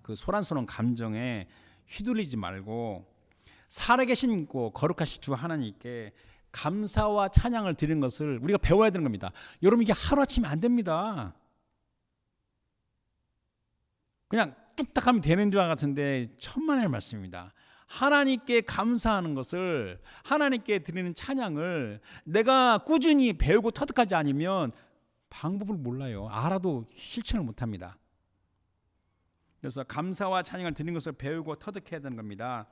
그 소란스러운 감정에 휘둘리지 말고 살아계신 거룩하신 주 하나님께 감사와 찬양을 드리는 것을 우리가 배워야 되는 겁니다. 여러분 이게 하루아침에 안 됩니다. 그냥 뚝딱 하면 되는 줄 같은데 천만의 말씀입니다. 하나님께 감사하는 것을 하나님께 드리는 찬양을 내가 꾸준히 배우고 터득하지 않으면 방법을 몰라요. 알아도 실천을 못합니다. 그래서 감사와 찬양을 드리는 것을 배우고 터득해야 되는 겁니다.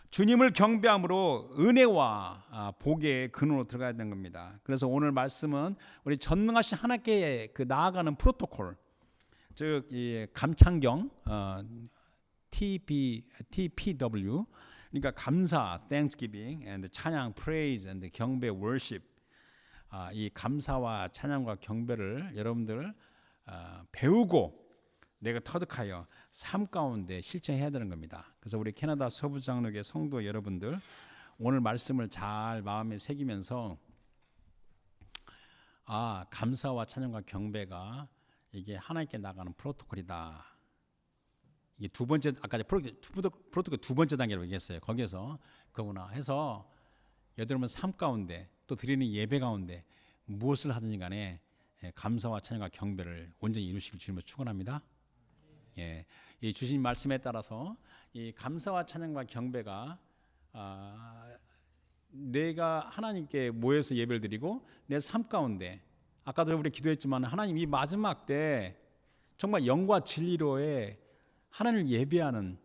주님을 경배함으로 은혜와 복의 근원으로 들어가야 되는 겁니다. 그래서 오늘 말씀은 우리 전능하신 하나님께 나아가는 프로토콜, 즉 감창경 TPW 그러니까 감사, Thanksgiving, and 찬양, Praise, and 경배, Worship. 이 감사와 찬양과 경배를 여러분들 배우고 내가 터득하여 삶 가운데 실천해야 되는 겁니다. 그래서 우리 캐나다 서부장로교 성도 여러분들 오늘 말씀을 잘 마음에 새기면서 감사와 찬양과 경배가 이게 하나님께 나가는 프로토콜이다. 이게 두 번째 아까 프로토콜 두 번째 단계로 얘기했어요. 거기에서 그거나 해서 여러분 삶 가운데 또 드리는 예배 가운데 무엇을 하든지 간에 감사와 찬양과 경배를 온전히 이루시길 주님으로 축원합니다. 이 주신 말씀에 따라서 이 감사와 찬양과 경배가 내가 하나님께 모여서 예배를 드리고 내 삶 가운데 아까도 우리 기도했지만 하나님 이 마지막 때 정말 영과 진리로의 하나님을 예배하는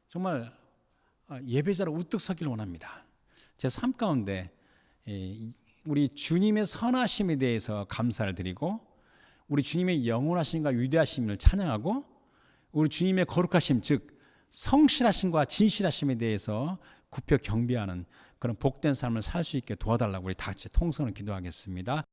정말 예배자로 우뚝 서기를 원합니다. 제 삶 가운데 우리 주님의 선하심에 대해서 감사를 드리고 우리 주님의 영원하심과 위대하심을 찬양하고 우리 주님의 거룩하심 즉 성실하심과 진실하심에 대해서 굽혀 경배하는 그런 복된 삶을 살 수 있게 도와달라고 우리 다 같이 통성으로 기도하겠습니다.